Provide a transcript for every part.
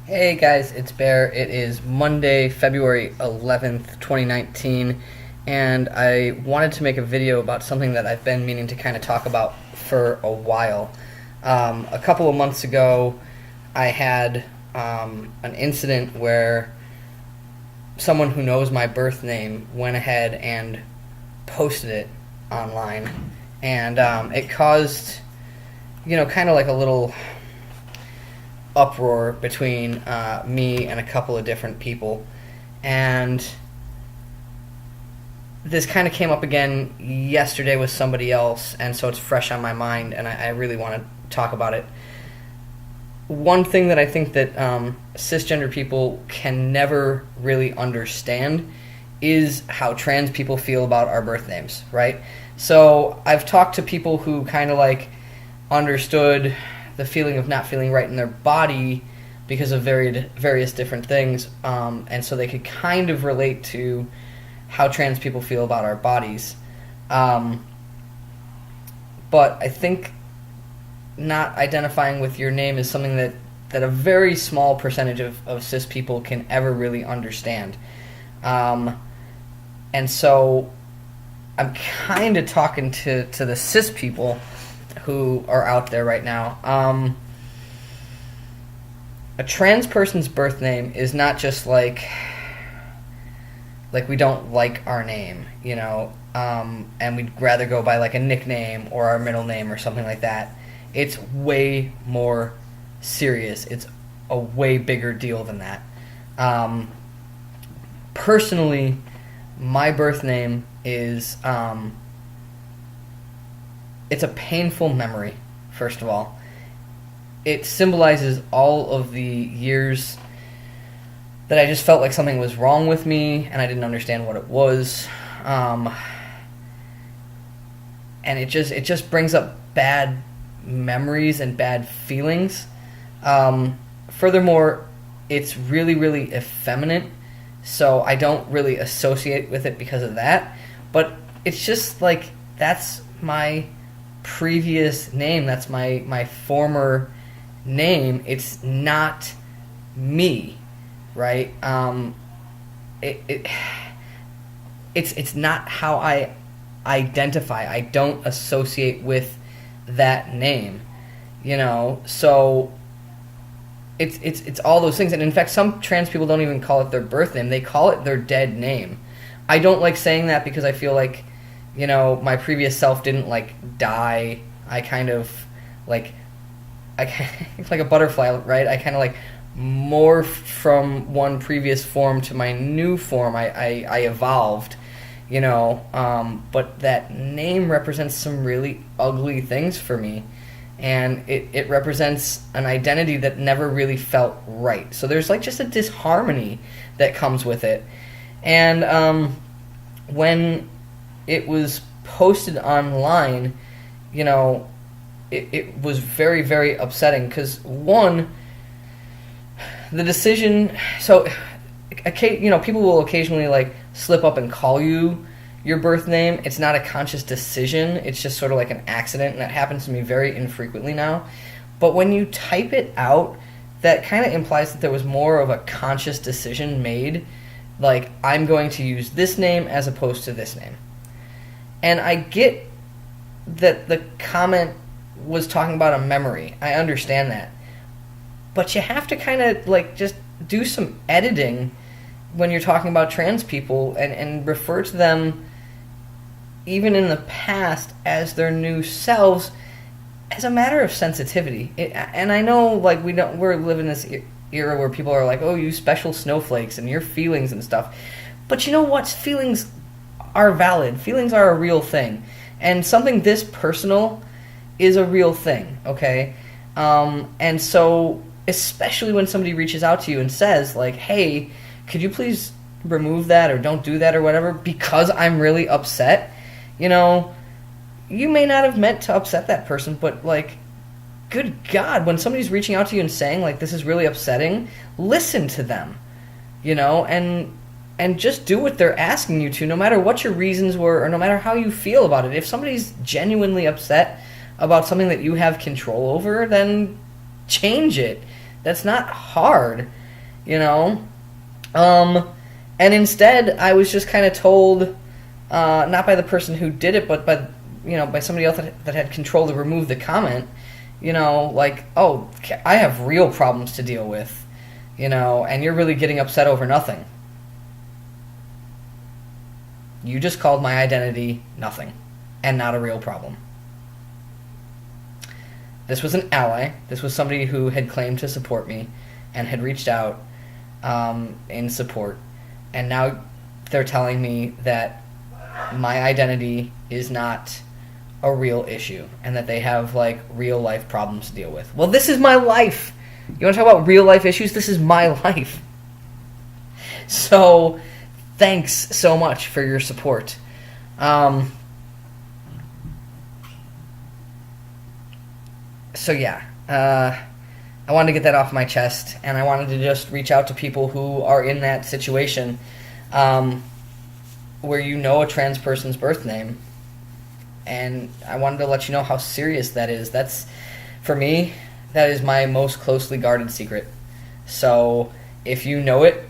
Hey guys, it's Bear. It is Monday, February 11th, 2019, and I wanted to make a video about something that I've been meaning to kind of talk about for a while. A couple of months ago, I had an incident where someone who knows my birth name went ahead and posted it online, and it caused, kind of like a little uproar between me and a couple of different people, and this kind of came up again yesterday with somebody else, and so it's fresh on my mind, and I really want to talk about it. One thing that I think that cisgender people can never really understand is how trans people feel about our birth names, right? So I've talked to people who kind of like understood the feeling of not feeling right in their body because of various different things, and so they could kind of relate to how trans people feel about our bodies. But I think not identifying with your name is something that a very small percentage of cis people can ever really understand. And so I'm kind of talking to the cis people who are out there right now. A trans person's birth name is not just like we don't like our name, and we'd rather go by like a nickname or our middle name or something like that. It's way more serious. It's a way bigger deal than that. Personally, my birth name is it's a painful memory, first of all. It symbolizes all of the years that I just felt like something was wrong with me and I didn't understand what it was. And it just brings up bad memories and bad feelings. Furthermore, it's really, really effeminate, so I don't really associate with it because of that. But it's just like, that's my previous name, that's my former name. It's not me, right? It's not how I identify. I don't associate with that name, so it's all those things. And in fact, some trans people don't even call it their birth name, they call it their dead name. I don't like saying that because I feel like, my previous self didn't like die. I kind of like, it's like a butterfly, right? I kind of like morphed from one previous form to my new form. I evolved, but that name represents some really ugly things for me, and it represents an identity that never really felt right. So there's like just a disharmony that comes with it. And when it was posted online, it was very, very upsetting because, one, the decision. So, people will occasionally like slip up and call you your birth name. It's not a conscious decision. It's just sort of like an accident, and that happens to me very infrequently now. But when you type it out, that kind of implies that there was more of a conscious decision made, like, I'm going to use this name as opposed to this name. And I get that the comment was talking about a memory. I understand that. But you have to kind of like just do some editing when you're talking about trans people and refer to them, even in the past, as their new selves, as a matter of sensitivity. And I know, like, we're living in this era where people are like, oh, you special snowflakes and your feelings and stuff. But you know what? Feelings are valid. Feelings are a real thing. And something this personal is a real thing, okay? And so, especially when somebody reaches out to you and says, like, hey, could you please remove that or don't do that or whatever because I'm really upset, you may not have meant to upset that person, but, like, good God, when somebody's reaching out to you and saying, like, this is really upsetting, listen to them, and just do what they're asking you to, no matter what your reasons were or no matter how you feel about it. If somebody's genuinely upset about something that you have control over, then change it. That's not hard, you know? And instead, I was just kind of told, not by the person who did it, but by somebody else that had control to remove the comment, like, oh, I have real problems to deal with, and you're really getting upset over nothing. You just called my identity nothing, and not a real problem. This was an ally. This was somebody who had claimed to support me and had reached out in support. And now they're telling me that my identity is not a real issue and that they have, like, real life problems to deal with. Well, this is my life. You want to talk about real life issues? This is my life. So, thanks so much for your support. So yeah, I wanted to get that off my chest, and I wanted to just reach out to people who are in that situation where a trans person's birth name, and I wanted to let you know how serious that is. That's, for me, that is my most closely guarded secret. So if you know it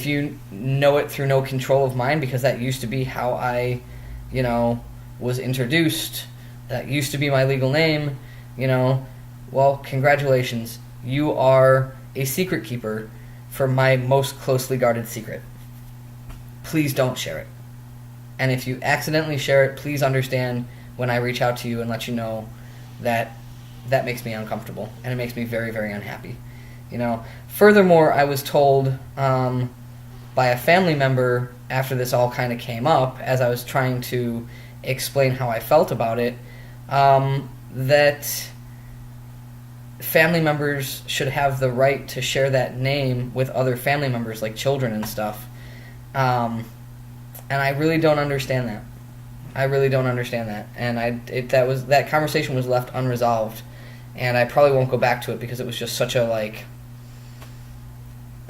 through no control of mine, because that used to be how I, was introduced, that used to be my legal name, well, congratulations. You are a secret keeper for my most closely guarded secret. Please don't share it. And if you accidentally share it, please understand when I reach out to you and let you know that that makes me uncomfortable and it makes me very, very unhappy. Furthermore, I was told by a family member after this all kind of came up, as I was trying to explain how I felt about it, that family members should have the right to share that name with other family members, like children and stuff. And I really don't understand that. I really don't understand that. And that conversation was left unresolved, and I probably won't go back to it because it was just such a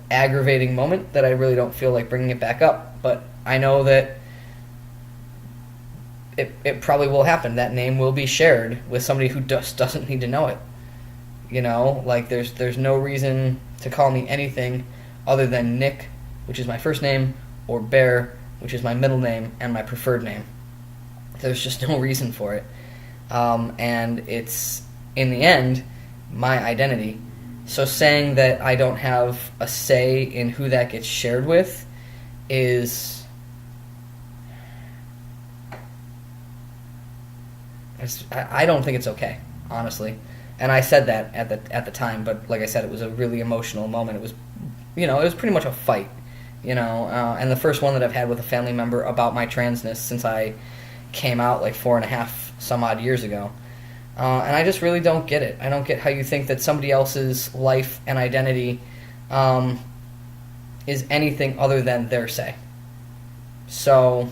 aggravating moment that I really don't feel like bringing it back up. But I know that it probably will happen. That name will be shared with somebody who just doesn't need to know it. There's no reason to call me anything other than Nick, which is my first name, or Bear, which is my middle name and my preferred name. There's just no reason for it. And it's, in the end, my identity. So saying that I don't have a say in who that gets shared with is... I don't think it's okay, honestly. And I said that at the time, but like I said, it was a really emotional moment. It was, it was pretty much a fight, and the first one that I've had with a family member about my transness since I came out 4.5 some odd years ago. And I just really don't get it. I don't get how you think that somebody else's life and identity is anything other than their say. So,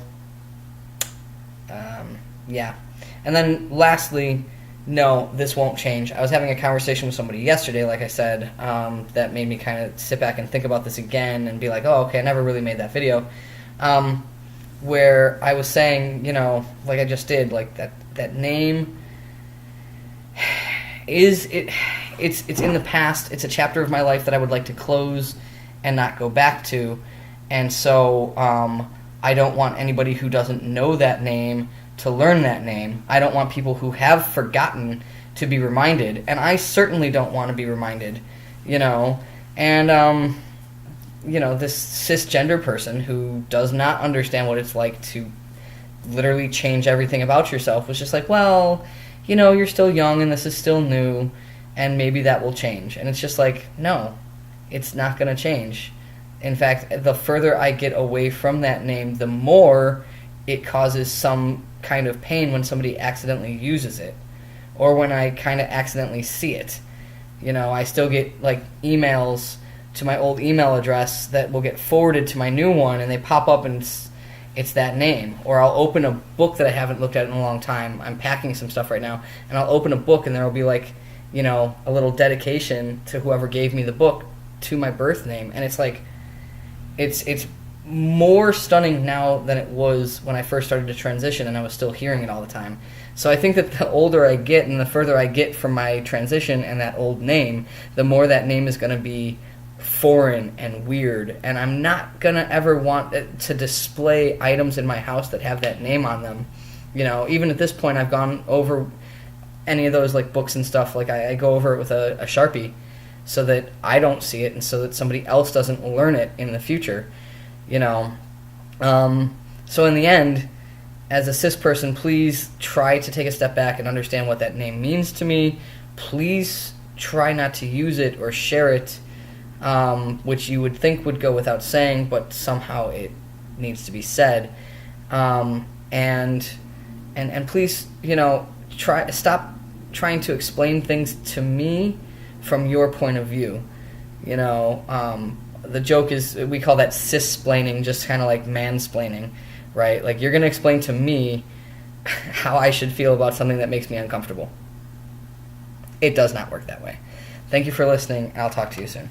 yeah. And then lastly, no, this won't change. I was having a conversation with somebody yesterday, like I said, that made me kind of sit back and think about this again and be like, oh, okay, I never really made that video, where I was saying, like I just did, that name it's in the past. It's a chapter of my life that I would like to close and not go back to, and so I don't want anybody who doesn't know that name to learn that name. I don't want people who have forgotten to be reminded, and I certainly don't want to be reminded, and this cisgender person who does not understand what it's like to literally change everything about yourself was just like, well, you're still young and this is still new and maybe that will change. And it's just like, no, it's not going to change. In fact, the further I get away from that name, the more it causes some kind of pain when somebody accidentally uses it, or when I kind of accidentally see it. I still get emails to my old email address that will get forwarded to my new one, and they pop up and it's that name. Or I'll open a book that I haven't looked at in a long time. I'm packing some stuff right now, and I'll open a book and there will be a little dedication to whoever gave me the book to my birth name, and it's more stunning now than it was when I first started to transition and I was still hearing it all the time. So I think that the older I get and the further I get from my transition and that old name, the more that name is going to be foreign and weird. And I'm not going to ever want to display items in my house that have that name on them. Even at this point, I've gone over any of those like books and stuff. Like I go over it with a Sharpie so that I don't see it and so that somebody else doesn't learn it in the future. So in the end, as a cis person, please try to take a step back and understand what that name means to me. Please try not to use it or share it, which you would think would go without saying, but somehow it needs to be said. And please, stop trying to explain things to me from your point of view. The joke is we call that cis-splaining, just kind of like mansplaining. Right? Like, you're going to explain to me how I should feel about something that makes me uncomfortable. It does not work that way. Thank you for listening. I'll talk to you soon.